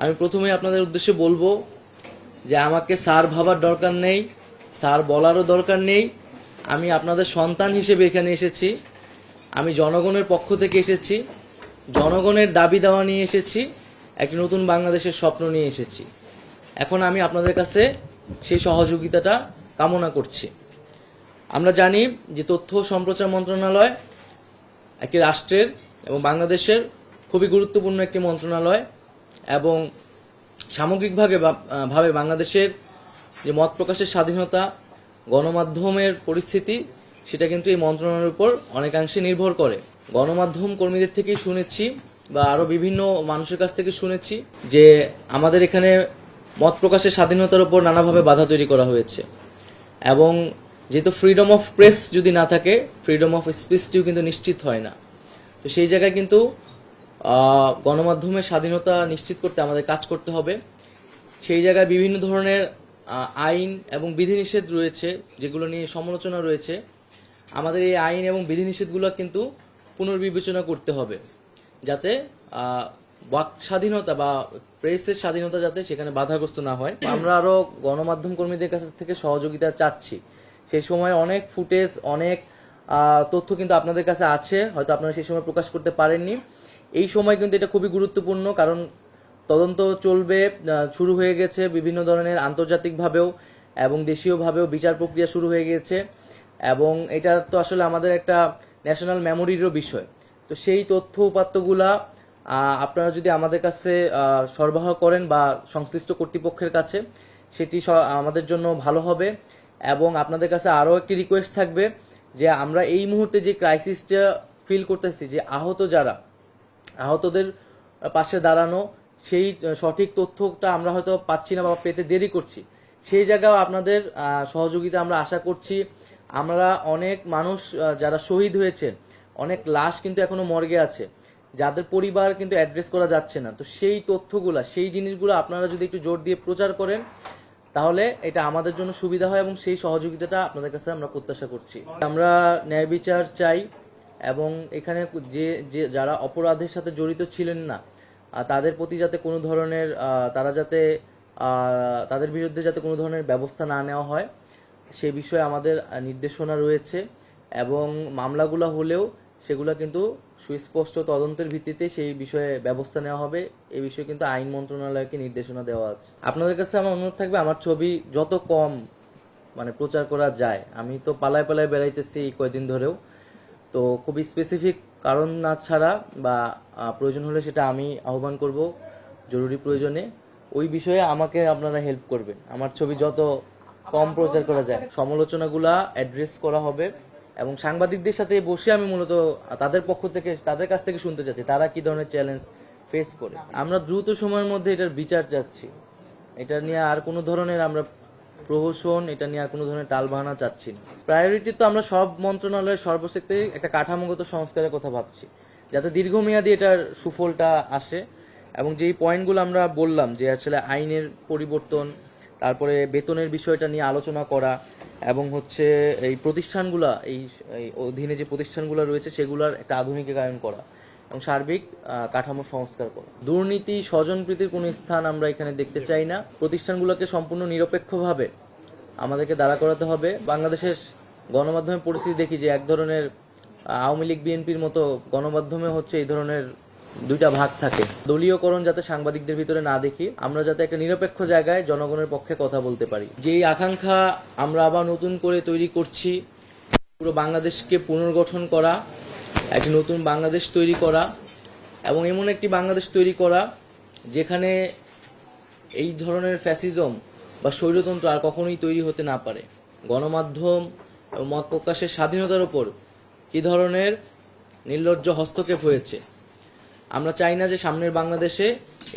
আমি প্রথমেই আপনাদের উদ্দেশ্যে বলবো যে আমাকে স্যার ভাবার দরকার নেই, স্যার বলারও দরকার নেই। আমি আপনাদের সন্তান হিসেবে এখানে এসেছি। আমি জনগণের পক্ষ থেকে এসেছি, জনগণের দাবি দেওয়া নিয়ে এসেছি, একটি নতুন বাংলাদেশের স্বপ্ন নিয়ে এসেছি। এখন আমি আপনাদের কাছে সেই সহযোগিতাটা কামনা করছি। আমরা জানি যে তথ্য ও সম্প্রচার মন্ত্রণালয় একটি রাষ্ট্রের এবং বাংলাদেশের খুবই গুরুত্বপূর্ণ একটি মন্ত্রণালয়, এবং সামগ্রিকভাবে বাংলাদেশের যে মত প্রকাশের স্বাধীনতা, গণমাধ্যমের পরিস্থিতি, সেটা কিন্তু এই মন্ত্রণালয়ের উপর অনেকাংশে নির্ভর করে। গণমাধ্যম কর্মীদের থেকেই শুনেছি বা আরো বিভিন্ন মানুষের কাছ থেকে শুনেছি যে আমাদের এখানে মত প্রকাশের স্বাধীনতার উপর নানাভাবে বাধা তৈরি করা হয়েছে, এবং যেহেতু ফ্রিডম অফ প্রেস যদি না থাকে, ফ্রিডম অফ স্পিচটিও কিন্তু নিশ্চিত হয় না। তো সেই জায়গায় কিন্তু গণমাধ্যমের স্বাধীনতা নিশ্চিত করতে আমাদের কাজ করতে হবে। সেই জায়গায় বিভিন্ন ধরনের আইন এবং বিধিনিষেধ রয়েছে, যেগুলো নিয়ে সমালোচনা রয়েছে। আমাদের এই আইন এবং বিধিনিষেধগুলো কিন্তু পুনর্বিবেচনা করতে হবে, যাতে বাক স্বাধীনতা বা প্রেসের স্বাধীনতা যাতে সেখানে বাধাগ্রস্ত না হয়। আমরা আরো গণমাধ্যম কর্মীদের কাছ থেকে সহযোগিতা চাচ্ছি। সেই সময় অনেক ফুটেজ, অনেক তথ্য কিন্তু আপনাদের কাছে আছে, হয়তো আপনারা সেই সময় প্রকাশ করতে পারেননি। এই সময় কিন্তু এটা খুবই গুরুত্বপূর্ণ, কারণ তদন্ত চলবে, শুরু হয়ে গেছে বিভিন্ন ধরনের আন্তর্জাতিকভাবেও এবং দেশীয়ভাবেও বিচার প্রক্রিয়া শুরু হয়ে গেছে, এবং এটা তো আসলে আমাদের একটা ন্যাশনাল মেমোরিরও বিষয়। তো সেই তথ্য উপাত্তগুলা আপনারা যদি আমাদের কাছে সরবরাহ করেন বা সংশ্লিষ্ট কর্তৃপক্ষের কাছে, সেটি আমাদের জন্য ভালো হবে। এবং আপনাদের কাছে আরও একটি রিকোয়েস্ট থাকবে যে আমরা এই মুহূর্তে যে ক্রাইসিসটা ফিল করতেছি, যে আহতদের পাশে দাঁড়ানো, সেই সঠিক তথ্যটা আমরা হয়তো পাচ্ছি না বা পেতে দেরি করছি, সেই জায়গায় আপনাদের সহযোগিতা আমরা আশা করছি। আমরা অনেক মানুষ যারা শহীদ হয়েছেন, অনেক লাশ কিন্তু এখনো মর্গে আছে, যাদের পরিবার কিন্তু অ্যাড্রেস করা যাচ্ছে না। তো সেই তথ্যগুলা, সেই জিনিসগুলো আপনারা যদি একটু জোর দিয়ে প্রচার করেন, তাহলে এটা আমাদের জন্য সুবিধা হয়, এবং সেই সহযোগিতাটা আপনাদের কাছে আমরা প্রত্যাশা করছি। আমরা ন্যায় বিচার চাই, এবং এখানে যে যারা অপরাধের সাথে জড়িত ছিলেন না, তাদের প্রতি যাতে কোনো ধরনের তাদের বিরুদ্ধে যাতে কোনো ধরনের ব্যবস্থা না নেওয়া হয়, সে বিষয়ে আমাদের নির্দেশনা রয়েছে। এবং মামলাগুলো হলেও সেগুলো কিন্তু সুস্পষ্ট তদন্তের ভিত্তিতে সেই বিষয়ে ব্যবস্থা নেওয়া হবে, এই বিষয়ে কিন্তু আইন মন্ত্রণালয়কে নির্দেশনা দেওয়া আছে। আপনাদের কাছে আমার অনুরোধ থাকবে, আমার ছবি যত কম প্রচার করা যায়। আমি তো পালায় পালায় বেড়াইতেছি কয়েকদিন ধরেও, তো খুবই স্পেসিফিক কারণ না ছাড়া বা প্রয়োজন হলে সেটা আমি আহ্বান করব, জরুরি প্রয়োজনে ওই বিষয়ে আমাকে আপনারা হেল্প করবেন। আমার ছবি যত কম প্রচার করা যায়, সমালোচনাগুলা অ্যাড্রেস করা হবে, এবং সাংবাদিকদের সাথে বসে আমি মূলত তাদের কাছ থেকে শুনতে চাচ্ছি তারা কি ধরনের চ্যালেঞ্জ ফেস করে। আমরা দ্রুত সময়ের মধ্যে এটার বিচার চাচ্ছি। এটা নিয়ে আর কোনো ধরনের আমরা প্রহসন, এটা নিয়ে আর কোনো ধরনের টালবাহানা চাচ্ছি না। প্রায়োরিটি তো আমরা সব মন্ত্রণালয়ের সর্বশেষে একটা কাঠামোগত সংস্কারের কথা ভাবছি, যাতে দীর্ঘমেয়াদী এটার সুফলটা আসে। এবং যেই পয়েন্টগুলো আমরা বললাম, যে আসলে আইনের পরিবর্তন, তারপরে বেতনের বিষয়টা নিয়ে আলোচনা করা, এবং এই প্রতিষ্ঠানগুলা, এই অধীনে যে প্রতিষ্ঠানগুলো রয়েছে সেগুলোর একটা আধুনিকায়ন করা, এবং সার্বিক কাঠামো সংস্কার করা। দুর্নীতি, স্বজনপ্রীতির কোনো স্থান আমরা এখানে দেখতে চাই না। প্রতিষ্ঠানগুলোকে সম্পূর্ণ নিরপেক্ষভাবে আমাদেরকে দাঁড়া করাতে হবে। বাংলাদেশের গণমাধ্যমের পরিস্থিতি দেখি যে এক ধরনের আওয়ামী লীগ বিএনপির মতো গণমাধ্যমে এই ধরনের দুইটা ভাগ থাকে। দলীয়করণ যাতে সাংবাদিকদের ভিতরে না দেখি, আমরা যাতে একটা নিরপেক্ষ জায়গায় জনগণের পক্ষে কথা বলতে পারি। যেই আকাঙ্ক্ষা আমরা আবার নতুন করে তৈরি করছি, পুরো বাংলাদেশকে পুনর্গঠন করা, একটি নতুন বাংলাদেশ তৈরি করা, এবং এমন একটি বাংলাদেশ তৈরি করা যেখানে এই ধরনের ফ্যাসিজম বা স্বৈরতন্ত্র আর কখনোই তৈরি হতে না পারে। গণমাধ্যম এবং মত প্রকাশের স্বাধীনতার উপর কি ধরনের নির্লজ্জ হস্তক্ষেপ হয়েছে, আমরা চাই না যে সামনের বাংলাদেশে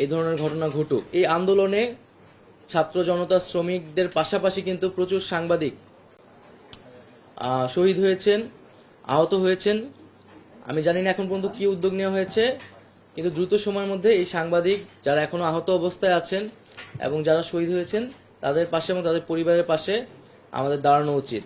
এই ধরনের ঘটনা ঘটুক। এই আন্দোলনে ছাত্র জনতা, শ্রমিকদের পাশাপাশি কিন্তু প্রচুর সাংবাদিক শহীদ হয়েছেন, আহত হয়েছেন। আমি জানি না এখন পর্যন্ত কি উদ্যোগ নেওয়া হয়েছে, কিন্তু দ্রুত সময়ের মধ্যে এই সাংবাদিক যারা এখনো আহত অবস্থায় আছেন এবং যারা শহীদ হয়েছেন, তাদের পাশে এবং তাদের পরিবারের পাশে আমাদের দাঁড়ানো উচিত।